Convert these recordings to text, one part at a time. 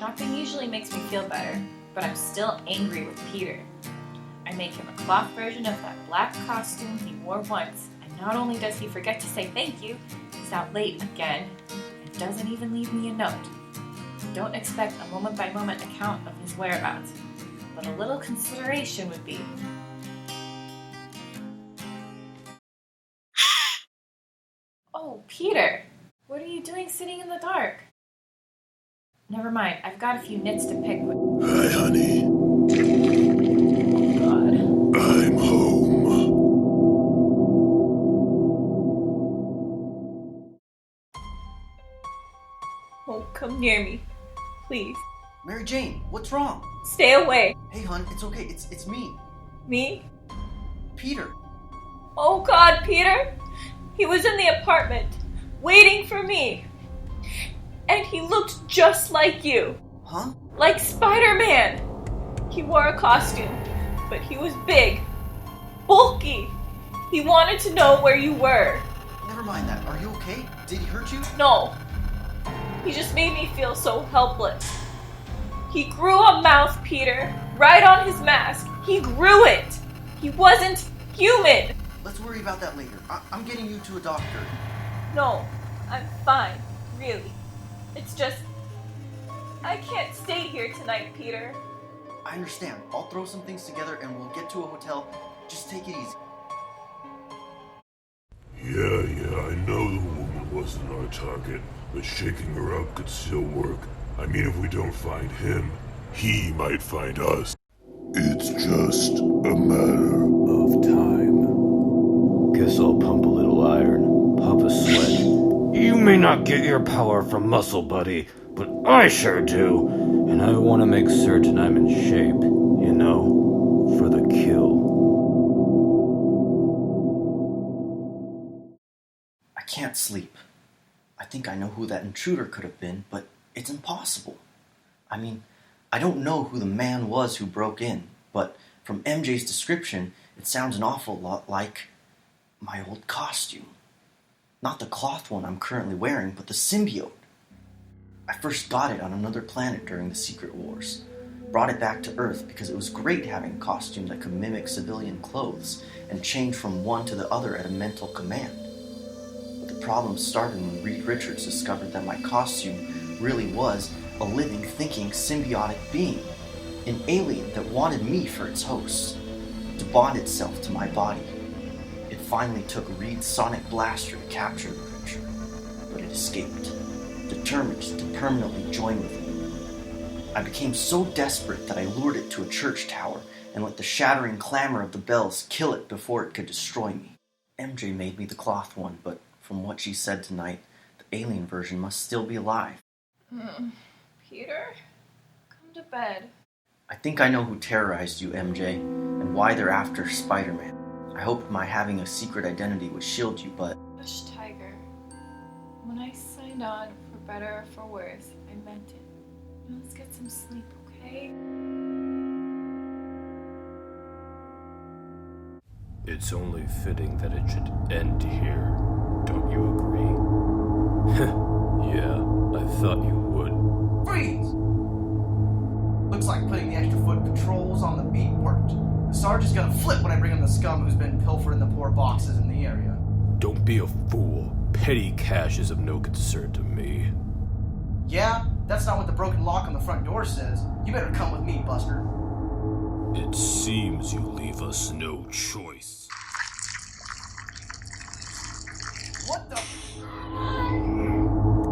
Shopping usually makes me feel better, but I'm still angry with Peter. I make him a cloth version of that black costume he wore once, and not only does he forget to say thank you, he's out late again, and doesn't even leave me a note. Don't expect a moment-by-moment account of his whereabouts, but a little consideration would be. Oh, Peter! What are you doing sitting in the dark? Never mind, I've got a few nits to pick with. Hi, honey. Oh, God. I'm home. Oh, come near me. Please. Mary Jane, what's wrong? Stay away. Hey, hon, it's okay. It's me. Me? Peter. Oh, God, Peter! He was in the apartment, waiting for me. And he looked just like you. Huh? Like Spider-Man. He wore a costume, but he was big, bulky. He wanted to know where you were. Never mind that. Are you okay? Did he hurt you? No. He just made me feel so helpless. He grew a mouth, Peter, right on his mask. He grew it. He wasn't human. Let's worry about that later. I'm getting you to a doctor. No, I'm fine, really. It's just, I can't stay here tonight, Peter. I understand. I'll throw some things together and we'll get to a hotel. Just take it easy. Yeah, I know the woman wasn't our target, but shaking her up could still work. I mean, if we don't find him, he might find us. It's just a matter of time. Guess I'll pump a little iron, pump a sweat. You may not get your power from muscle, buddy, but I sure do. And I want to make certain I'm in shape, you know, for the kill. I can't sleep. I think I know who that intruder could have been, but it's impossible. I mean, I don't know who the man was who broke in, but from MJ's description, it sounds an awful lot like my old costume. Not the cloth one I'm currently wearing, but the symbiote. I first got it on another planet during the Secret Wars. Brought it back to Earth because it was great having a costume that could mimic civilian clothes and change from one to the other at a mental command. But the problem started when Reed Richards discovered that my costume really was a living, thinking, symbiotic being. An alien that wanted me for its host, to bond itself to my body. It finally took Reed's sonic blaster to capture the creature, but it escaped, determined to permanently join with me. I became so desperate that I lured it to a church tower and let the shattering clamor of the bells kill it before it could destroy me. MJ made me the cloth one, but from what she said tonight, the alien version must still be alive. Peter? Come to bed. I think I know who terrorized you, MJ, and why they're after Spider-Man. I hoped my having a secret identity would shield you, but... Hush, Tiger. When I signed on, for better or for worse, I meant it. Now let's get some sleep, okay? It's only fitting that it should end here. Don't you agree? Yeah, I thought you would. Freeze! Looks like putting the extra foot patrols on the beat worked. The sergeant's gonna flip when I bring him the scum who's been pilfering the poor boxes in the area. Don't be a fool. Petty cash is of no concern to me. Yeah? That's not what the broken lock on the front door says. You better come with me, Buster. It seems you leave us no choice. What the...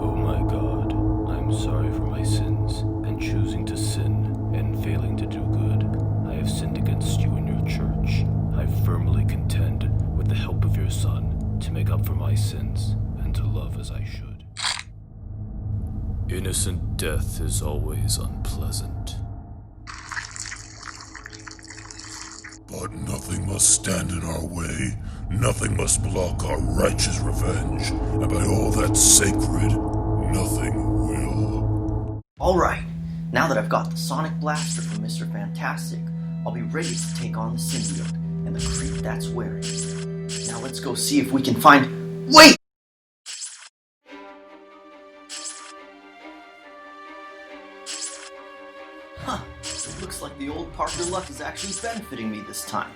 Oh my God, I'm sorry for my sins, and choosing to sin, and failing to do good. I have sinned against you and your church. I firmly contend, with the help of your Son, to make up for my sins, and to love as I should. Innocent death is always unpleasant. But nothing must stand in our way. Nothing must block our righteous revenge. And by all that's sacred, nothing will. Alright, now that I've got the sonic blaster from Mr. Fantastic, I'll be ready to take on the symbiote and the creep that's wearing it. Now let's go see if we can find... Wait! Huh, it looks like the old Parker luck is actually benefiting me this time.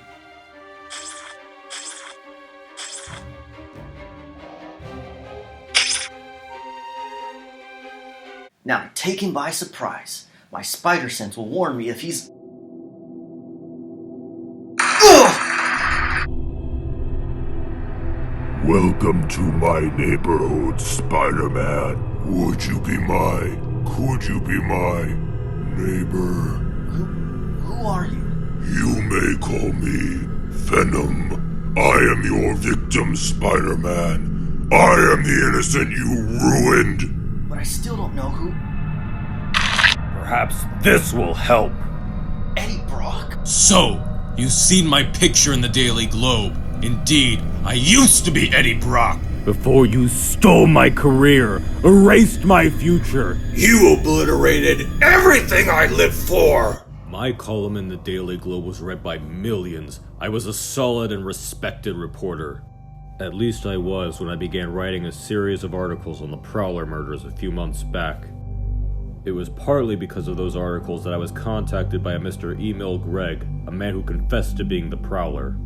Now, taken by surprise, my spider sense will warn me if he's... Welcome to my neighborhood, Spider-Man. Would you be my... Could you be my... neighbor? Who are you? You may call me Venom. I am your victim, Spider-Man. I am the innocent you ruined. But I still don't know who... Perhaps this will help. Eddie Brock? So, you've seen my picture in the Daily Globe. Indeed, I used to be Eddie Brock. Before you stole my career, erased my future. You obliterated everything I lived for. My column in the Daily Globe was read by millions. I was a solid and respected reporter. At least I was when I began writing a series of articles on the Prowler murders a few months back. It was partly because of those articles that I was contacted by a Mr. Emil Gregg, a man who confessed to being the Prowler.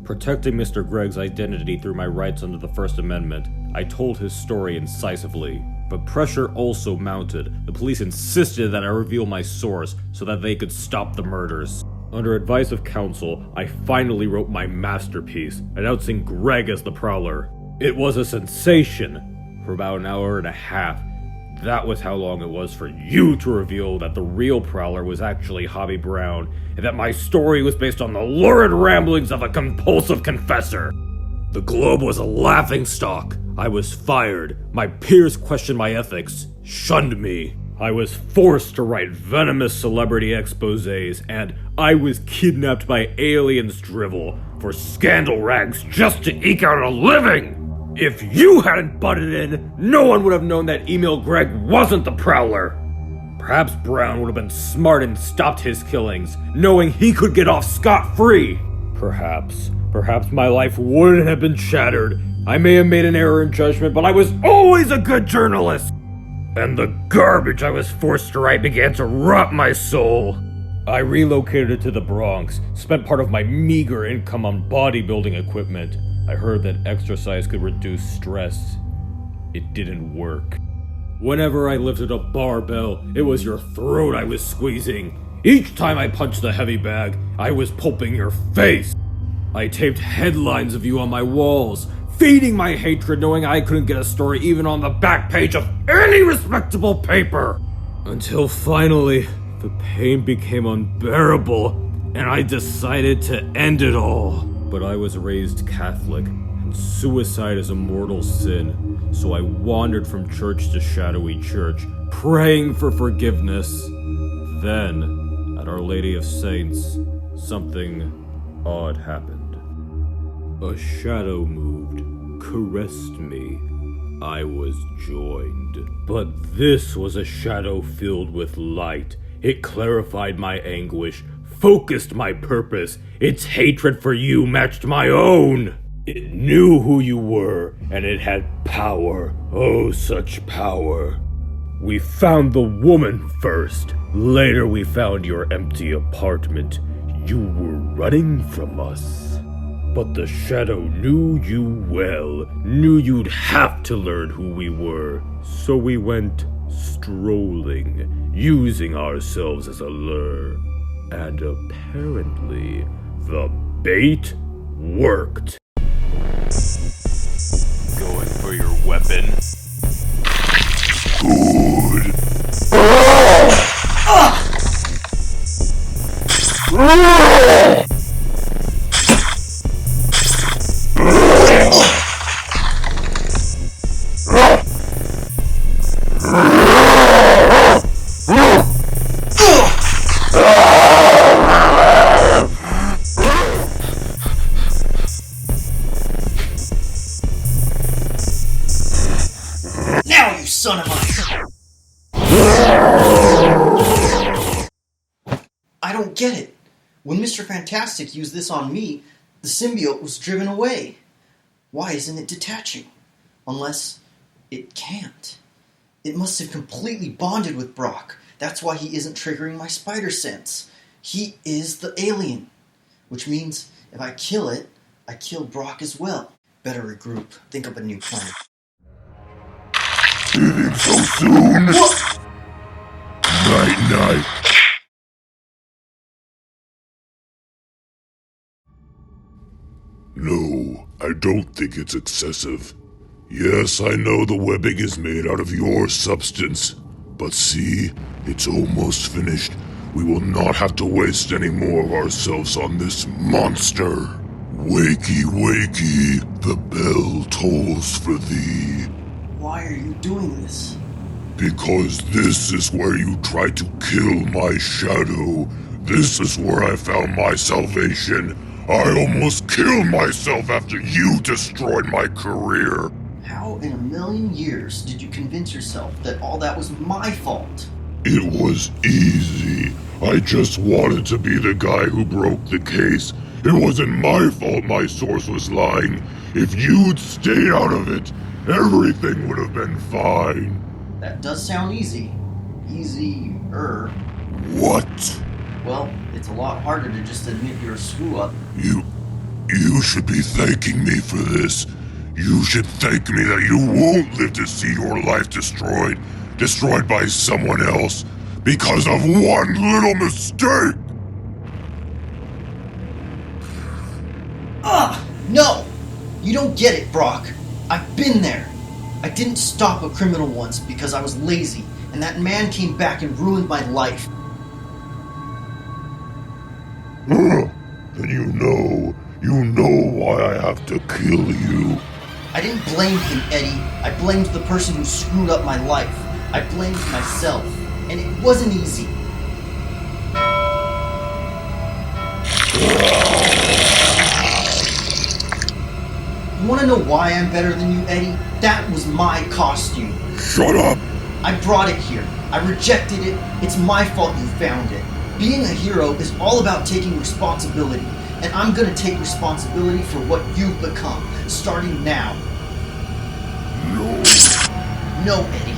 Protecting Mr. Gregg's identity through my rights under the First Amendment, I told his story incisively. But pressure also mounted. The police insisted that I reveal my source so that they could stop the murders. Under advice of counsel, I finally wrote my masterpiece, announcing Gregg as the Prowler. It was a sensation. For about an hour and a half, that was how long it was for you to reveal that the real Prowler was actually Hobby Brown, and that my story was based on the lurid ramblings of a compulsive confessor. The Globe was a laughingstock. I was fired. My peers questioned my ethics, shunned me. I was forced to write venomous celebrity exposés, and I was kidnapped by aliens drivel for scandal rags just to eke out a living. If you hadn't butted in, no one would have known that Emil Gregg wasn't the Prowler. Perhaps Brown would have been smart and stopped his killings, knowing he could get off scot-free. Perhaps my life wouldn't have been shattered. I may have made an error in judgment, but I was always a good journalist. And the garbage I was forced to write began to rot my soul. I relocated to the Bronx, spent part of my meager income on bodybuilding equipment. I heard that exercise could reduce stress. It didn't work. Whenever I lifted a barbell, it was your throat I was squeezing. Each time I punched the heavy bag, I was pulping your face. I taped headlines of you on my walls, feeding my hatred knowing I couldn't get a story even on the back page of any respectable paper. Until finally, the pain became unbearable, and I decided to end it all. But I was raised Catholic, and suicide is a mortal sin, so I wandered from church to shadowy church, praying for forgiveness. Then, at Our Lady of Saints, something odd happened. A shadow moved, caressed me. I was joined. But this was a shadow filled with light. It clarified my anguish, focused my purpose. Its hatred for you matched my own. It knew who you were, and it had power. Oh, such power. We found the woman first. Later we found your empty apartment. You were running from us. But the shadow knew you well, knew you'd have to learn who we were. So we went strolling, using ourselves as a lure. And apparently, the bait worked. Going for your weapon? Good. Now, you son of a... I don't get it. When Mr. Fantastic used this on me, the symbiote was driven away. Why isn't it detaching? Unless it can't. It must have completely bonded with Brock. That's why he isn't triggering my spider sense. He is the alien. Which means if I kill it, I kill Brock as well. Better regroup. Think up a new plan. Leaving so soon? What? Night. No, I don't think it's excessive. Yes, I know the webbing is made out of your substance. But see, it's almost finished. We will not have to waste any more of ourselves on this monster. Wakey, wakey, the bell tolls for thee. Why are you doing this? Because this is where you tried to kill my shadow. This is where I found my salvation. I almost killed myself after you destroyed my career. How in a million years did you convince yourself that all that was my fault? It was easy. I just wanted to be the guy who broke the case. It wasn't my fault my source was lying. If you'd stayed out of it, everything would have been fine. That does sound easy. Easier. What? Well, it's a lot harder to just admit you're a screw-up. You should be thanking me for this. You should thank me that you won't live to see your life destroyed by someone else, because of one little mistake! No! You don't get it, Brock. I've been there. I didn't stop a criminal once because I was lazy, and that man came back and ruined my life. Then you know why I have to kill you. I didn't blame him, Eddie. I blamed the person who screwed up my life. I blamed myself, and it wasn't easy. You want to know why I'm better than you, Eddie? That was my costume. Shut up! I brought it here. I rejected it. It's my fault you found it. Being a hero is all about taking responsibility, and I'm gonna take responsibility for what you've become, starting now. No, Eddie.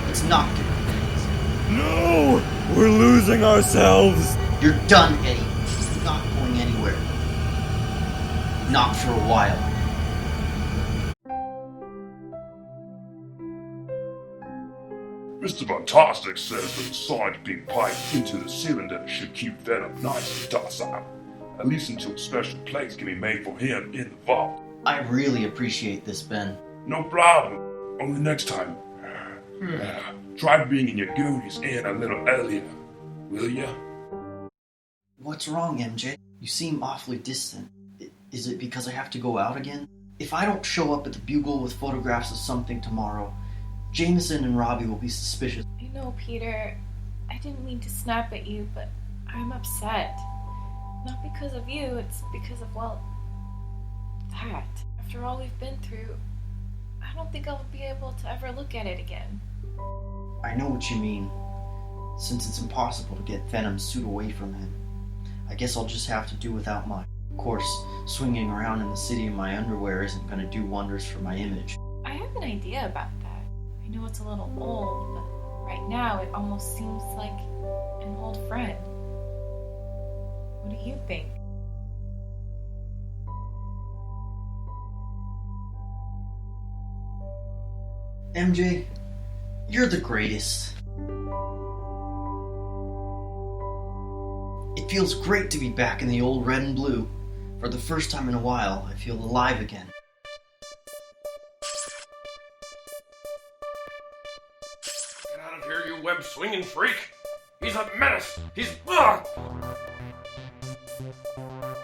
It's not good. No! We're losing ourselves! You're done, Eddie. You're not going anywhere. Not for a while. Mr. Fantastic says that the sonic being piped into the cylinder should keep Venom nice and docile, at least until a special place can be made for him in the vault. I really appreciate this, Ben. No problem. Only next time, try bringing your goonies in a little earlier, will ya? What's wrong, MJ? You seem awfully distant. Is it because I have to go out again? If I don't show up at the Bugle with photographs of something tomorrow, Jameson and Robbie will be suspicious. I know, Peter. I didn't mean to snap at you, but I'm upset. Not because of you, it's because of, well, that. After all we've been through, I don't think I'll be able to ever look at it again. I know what you mean. Since it's impossible to get Venom's suit away from him, I guess I'll just have to do without mine. Of course, swinging around in the city in my underwear isn't going to do wonders for my image. I have an idea about that. I know it's a little old, but right now it almost seems like an old friend. What do you think? MJ, you're the greatest. It feels great to be back in the old red and blue. For the first time in a while, I feel alive again. Get out of here, you web-swinging freak! He's a menace! He's...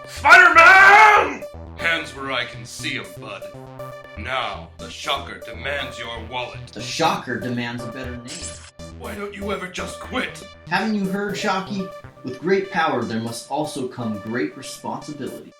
Spider-Man! Hands where I can see him, bud. Now, the Shocker demands your wallet. The Shocker demands a better name. Why don't you ever just quit? Haven't you heard, Shocky? With great power, there must also come great responsibility.